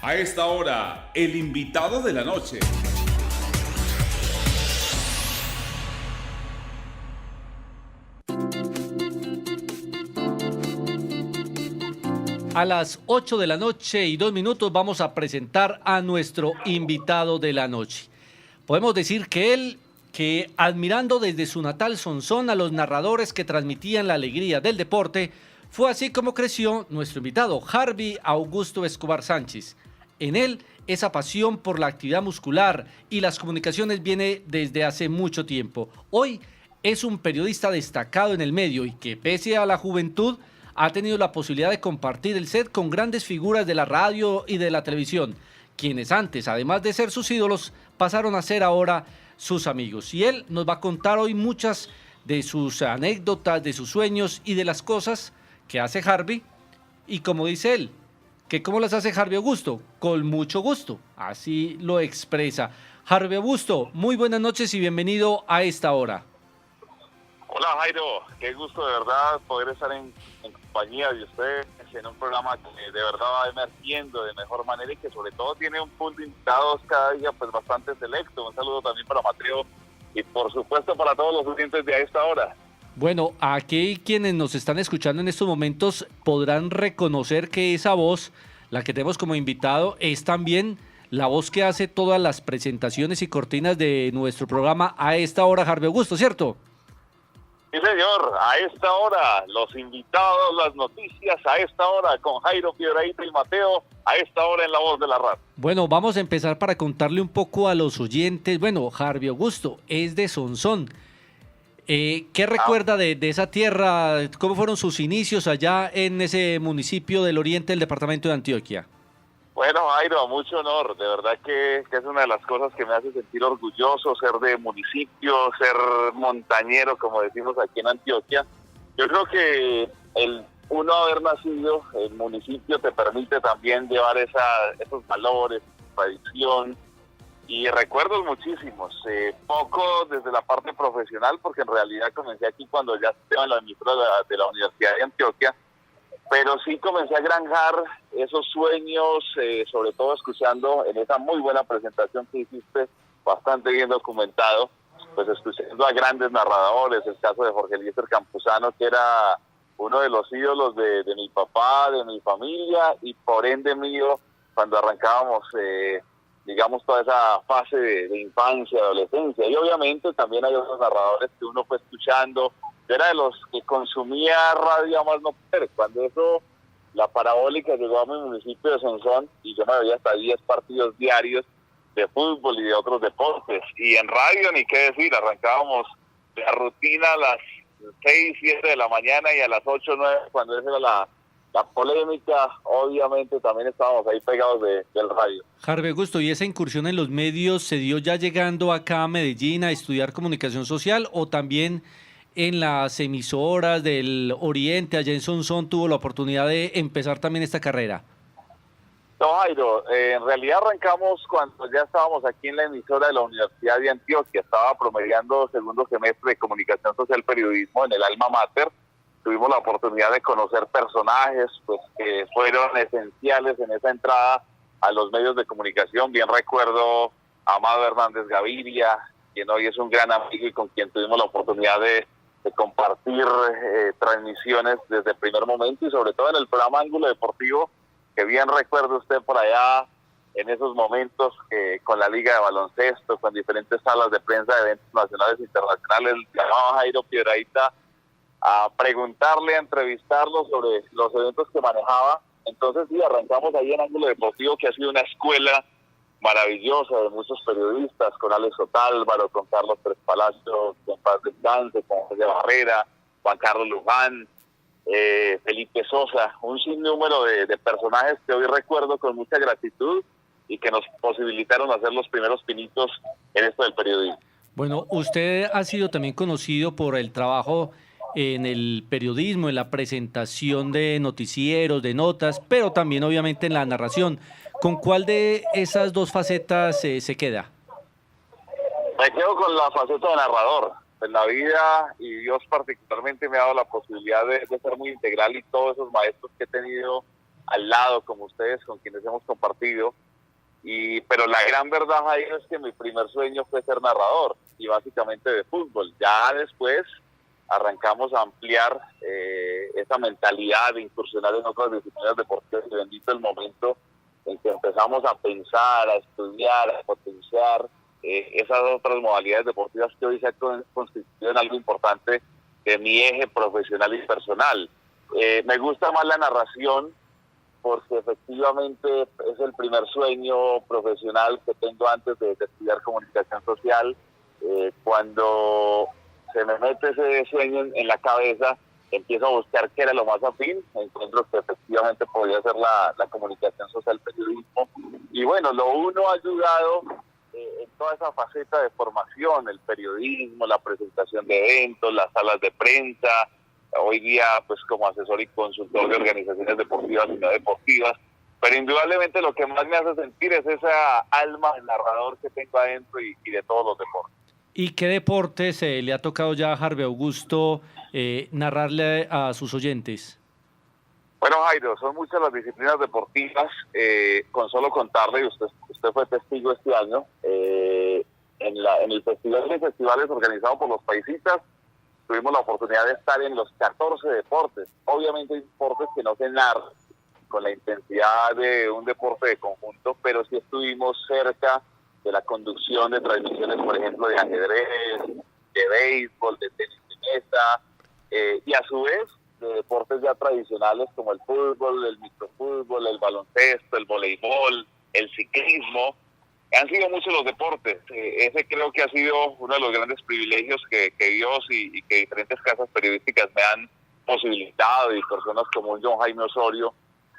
A esta hora, el invitado de la noche. A las 8 de la noche y 2 minutos vamos a presentar a nuestro invitado de la noche. Podemos decir que admirando desde su natal Sonsón a los narradores que transmitían la alegría del deporte, fue así como creció nuestro invitado, Harvey Augusto Escobar Sánchez. En él, esa pasión por la actividad muscular y las comunicaciones viene desde hace mucho tiempo. Hoy es un periodista destacado en el medio y que, pese a la juventud, ha tenido la posibilidad de compartir el set con grandes figuras de la radio y de la televisión, quienes antes, además de ser sus ídolos, pasaron a ser ahora sus amigos. Y él nos va a contar hoy muchas de sus anécdotas, de sus sueños y de las cosas que hace Harvey. Y como dice él, que cómo las hace Harvey Augusto, con mucho gusto, así lo expresa. Harvey Augusto, muy buenas noches y bienvenido a esta hora. Hola Jairo, qué gusto de verdad poder estar en compañía de ustedes en un programa que de verdad va emergiendo de mejor manera y que sobre todo tiene un pool de invitados cada día pues bastante selecto. Un saludo también para Mateo y por supuesto para todos los oyentes de a esta hora. Bueno, aquí quienes nos están escuchando en estos momentos podrán reconocer que esa voz, la que tenemos como invitado, es también la voz que hace todas las presentaciones y cortinas de nuestro programa a esta hora, Harvey Augusto, ¿cierto? Sí, señor, a esta hora, los invitados, las noticias, a esta hora, con Jairo Piedrahita y Mateo, a esta hora en La Voz de la Radio. Bueno, vamos a empezar para contarle un poco a los oyentes. Bueno, Harvey Augusto es de Sonsón. ¿Qué recuerda de esa tierra? ¿Cómo fueron sus inicios allá en ese municipio del oriente del departamento de Antioquia? Bueno, Jairo, mucho honor. De verdad que es una de las cosas que me hace sentir orgulloso, ser de municipio, ser montañero, como decimos aquí en Antioquia. Yo creo que uno haber nacido en municipio te permite también llevar esos valores, tradición y recuerdos muchísimos. Poco desde la parte profesional, porque en realidad comencé aquí cuando ya estaba en la emisora de la Universidad de Antioquia. Pero sí comencé a granjar esos sueños, sobre todo escuchando en esa muy buena presentación que hiciste, bastante bien documentado, pues escuchando a grandes narradores, el caso de Jorge Eliezer Campuzano, que era uno de los ídolos de mi papá, de mi familia y por ende mío, cuando arrancábamos, digamos, toda esa fase de infancia, adolescencia. Y obviamente también hay otros narradores que uno fue escuchando. Yo era de los que consumía radio a más no poder. Cuando la parabólica llegó a mi municipio de Sonsón y yo me veía hasta 10 partidos diarios de fútbol y de otros deportes. Y en radio, ni qué decir, arrancábamos la rutina a las 6, 7 de la mañana y a las 8, 9, cuando esa era la polémica, obviamente también estábamos ahí pegados del radio. Harvey Augusto, ¿y esa incursión en los medios se dio ya llegando acá a Medellín a estudiar comunicación social o también en las emisoras del Oriente, allá en Sonsón, tuvo la oportunidad de empezar también esta carrera? No, Jairo, en realidad arrancamos cuando ya estábamos aquí en la emisora de la Universidad de Antioquia. Estaba promediando segundo semestre de Comunicación Social Periodismo en el Alma Mater. Tuvimos la oportunidad de conocer personajes pues que fueron esenciales en esa entrada a los medios de comunicación. Bien recuerdo a Amado Hernández Gaviria, quien hoy es un gran amigo y con quien tuvimos la oportunidad de compartir transmisiones desde el primer momento y sobre todo en el programa Ángulo Deportivo, que bien recuerda usted por allá en esos momentos con la Liga de Baloncesto, con diferentes salas de prensa de eventos nacionales e internacionales, llamaba Jairo Piedrahita a preguntarle, a entrevistarlo sobre los eventos que manejaba. Entonces sí, arrancamos ahí en Ángulo Deportivo, que ha sido una escuela maravillosa de muchos periodistas, con Alex Otálvaro, con Carlos Pérez Palacio, con Paz Descanse, con José Barrera, Juan Carlos Luján, Felipe Sosa, un sinnúmero de personajes que hoy recuerdo con mucha gratitud y que nos posibilitaron hacer los primeros pinitos en esto del periodismo. Bueno, usted ha sido también conocido por el trabajo en el periodismo, en la presentación de noticieros, de notas, pero también obviamente en la narración. ¿Con cuál de esas dos facetas se queda? Me quedo con la faceta de narrador. En la vida, y Dios particularmente me ha dado la posibilidad de ser muy integral, y todos esos maestros que he tenido al lado como ustedes, con quienes hemos compartido. Pero la gran verdad ahí es que mi primer sueño fue ser narrador, y básicamente de fútbol. Ya después arrancamos a ampliar esa mentalidad de incursionar en otras disciplinas deportivas, y bendito el momento en que empezamos a pensar, a estudiar, a potenciar esas otras modalidades deportivas que hoy se han constituido en algo importante de mi eje profesional y personal. Me gusta más la narración porque efectivamente es el primer sueño profesional que tengo antes de estudiar comunicación social. Cuando se me mete ese sueño en la cabeza, empiezo a buscar qué era lo más afín, encuentro que efectivamente podía ser la comunicación social, el periodismo, y bueno, lo uno ha ayudado en toda esa faceta de formación, el periodismo, la presentación de eventos, las salas de prensa, hoy día pues como asesor y consultor de organizaciones deportivas y no deportivas, pero indudablemente lo que más me hace sentir es esa alma de narrador que tengo adentro y de todos los deportes. ¿Y qué deportes le ha tocado ya a Harvey Augusto narrarle a sus oyentes? Bueno, Jairo, son muchas las disciplinas deportivas. Con solo contarle, usted fue testigo este año, en el festival de festivales organizado por los paisitas, tuvimos la oportunidad de estar en los 14 deportes. Obviamente hay deportes que no se narran con la intensidad de un deporte de conjunto, pero sí estuvimos cerca de la conducción de transmisiones, por ejemplo, de ajedrez, de béisbol, de tenis de mesa, y a su vez de deportes ya tradicionales como el fútbol, el microfútbol, el baloncesto, el voleibol, el ciclismo. Han sido muchos los deportes. Ese creo que ha sido uno de los grandes privilegios que Dios y que diferentes casas periodísticas me han posibilitado, y personas como John Jaime Osorio,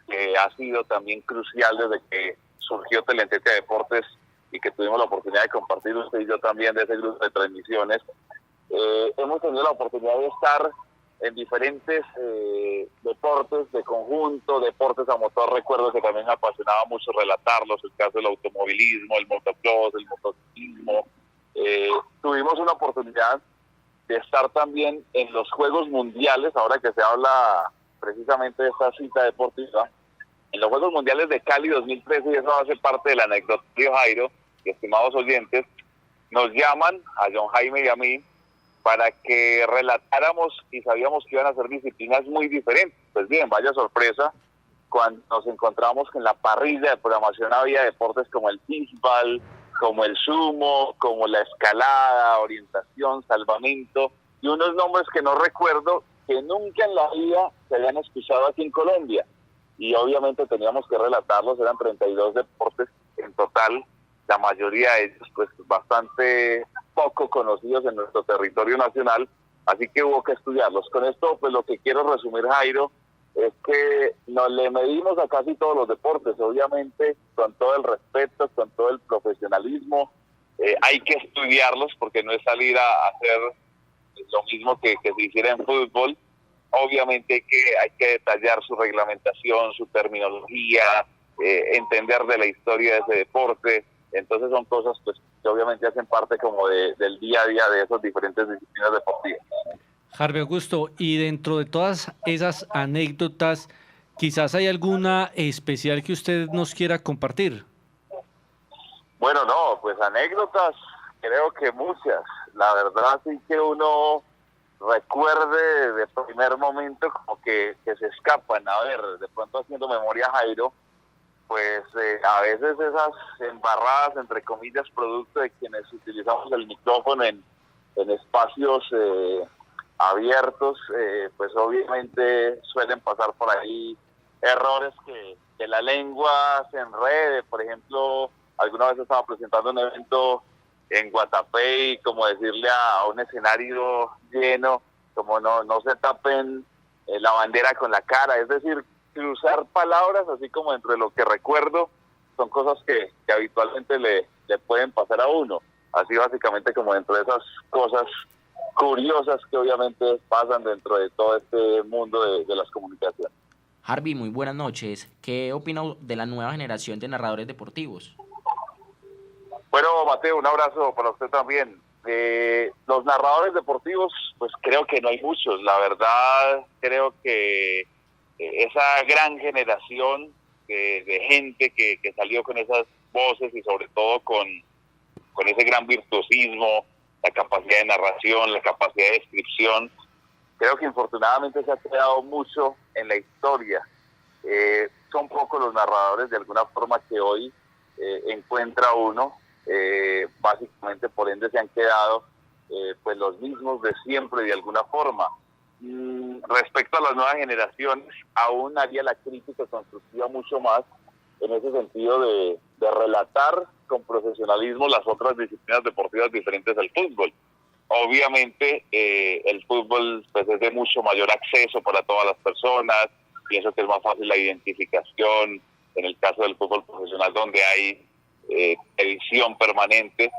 que ha sido también crucial desde que surgió Telentete Deportes y que tuvimos la oportunidad de compartir usted y yo también de ese grupo de transmisiones. Hemos tenido la oportunidad de estar en diferentes deportes de conjunto, deportes a motor. Recuerdo que también me apasionaba mucho relatarlos, el caso del automovilismo, el motocross, el motociclismo. Tuvimos una oportunidad de estar también en los Juegos Mundiales, ahora que se habla precisamente de esta cita deportiva, en los Juegos Mundiales de Cali 2013, y eso hace parte del anecdotario, Jairo y estimados oyentes. Nos llaman a John Jaime y a mí para que relatáramos, y sabíamos que iban a ser disciplinas muy diferentes. Pues bien, vaya sorpresa, cuando nos encontramos que en la parrilla de programación había deportes como el fútbol, como el sumo, como la escalada, orientación, salvamento, y unos nombres que no recuerdo, que nunca en la vida se habían escuchado aquí en Colombia. Y obviamente teníamos que relatarlos, eran 32 deportes en total, la mayoría de ellos pues bastante poco conocidos en nuestro territorio nacional, así que hubo que estudiarlos. Con esto pues lo que quiero resumir, Jairo, es que nos le medimos a casi todos los deportes, obviamente con todo el respeto, con todo el profesionalismo. Hay que estudiarlos porque no es salir a hacer lo mismo que se hiciera en fútbol. Obviamente hay que detallar su reglamentación, su terminología, entender de la historia de ese deporte. Entonces son cosas pues que obviamente hacen parte como del día a día de esas diferentes disciplinas deportivas. Harvey Augusto, y dentro de todas esas anécdotas, quizás hay alguna especial que usted nos quiera compartir. Bueno, no, pues anécdotas, creo que muchas. La verdad sí que uno recuerde de primer momento como que se escapan. A ver, de pronto haciendo memoria, Jairo, pues a veces esas embarradas, entre comillas, producto de quienes utilizamos el micrófono en espacios abiertos, pues obviamente suelen pasar por ahí errores que la lengua se enrede. Por ejemplo, alguna vez estaba presentando un evento en Guatapé y como decirle a un escenario lleno, como no se tapen la bandera con la cara, es decir, cruzar palabras, así como dentro de lo que recuerdo, son cosas que habitualmente le pueden pasar a uno, así básicamente como dentro de esas cosas curiosas que obviamente pasan dentro de todo este mundo de las comunicaciones. Harvey, muy buenas noches. ¿Qué opina de la nueva generación de narradores deportivos? Bueno, Mateo, un abrazo para usted también. Los narradores deportivos, pues creo que no hay muchos. La verdad, creo que esa gran generación de gente que salió con esas voces y sobre todo con ese gran virtuosismo, la capacidad de narración, la capacidad de descripción. Creo que infortunadamente se ha quedado mucho en la historia. Son pocos los narradores de alguna forma que hoy encuentra uno. Básicamente por ende se han quedado pues los mismos de siempre de alguna forma. Respecto a las nuevas generaciones, aún haría la crítica constructiva mucho más en ese sentido de relatar con profesionalismo las otras disciplinas deportivas diferentes al fútbol. Obviamente el fútbol pues, es de mucho mayor acceso para todas las personas, pienso que es más fácil la identificación en el caso del fútbol profesional donde hay edición permanente,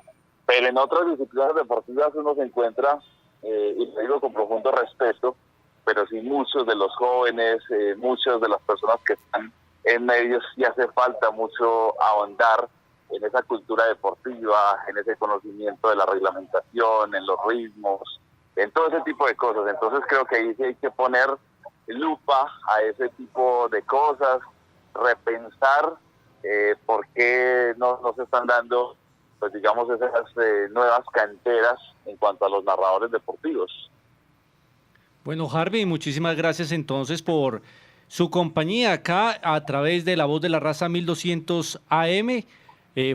pero en otras disciplinas deportivas uno se encuentra, y lo digo con profundo respeto, pero sí muchos de los jóvenes, muchas de las personas que están en medios, sí hace falta mucho ahondar en esa cultura deportiva, en ese conocimiento de la reglamentación, en los ritmos, en todo ese tipo de cosas. Entonces creo que ahí sí hay que poner lupa a ese tipo de cosas, repensar por qué no se están dando, pues digamos, esas nuevas canteras en cuanto a los narradores deportivos. Bueno, Harvey, muchísimas gracias entonces por su compañía acá a través de La Voz de la Raza 1200 AM.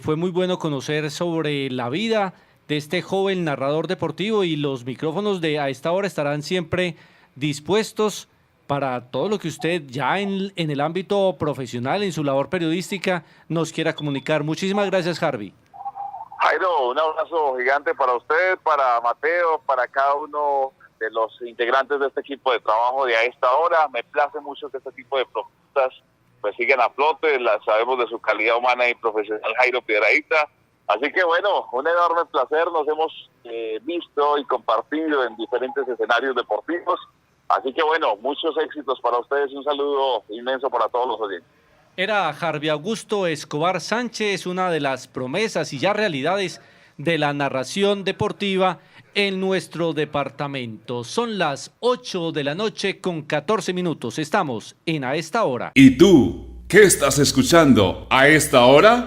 Fue muy bueno conocer sobre la vida de este joven narrador deportivo y los micrófonos de A Esta Hora estarán siempre dispuestos para todo lo que usted ya en el ámbito profesional, en su labor periodística, nos quiera comunicar. Muchísimas gracias, Harvey. Jairo, un abrazo gigante para usted, para Mateo, para cada uno de los integrantes de este equipo de trabajo de A Esta Hora. Me place mucho que este tipo de propuestas pues sigan a flote, las sabemos de su calidad humana y profesional, Jairo Piedrahita. Así que bueno, un enorme placer, nos hemos visto y compartido en diferentes escenarios deportivos. Así que bueno, muchos éxitos para ustedes, un saludo inmenso para todos los oyentes. Era Harvey Augusto Escobar Sánchez, una de las promesas y ya realidades de la narración deportiva en nuestro departamento. Son las 8 de la noche con 14 minutos. Estamos en A Esta Hora. ¿Y tú qué estás escuchando a esta hora?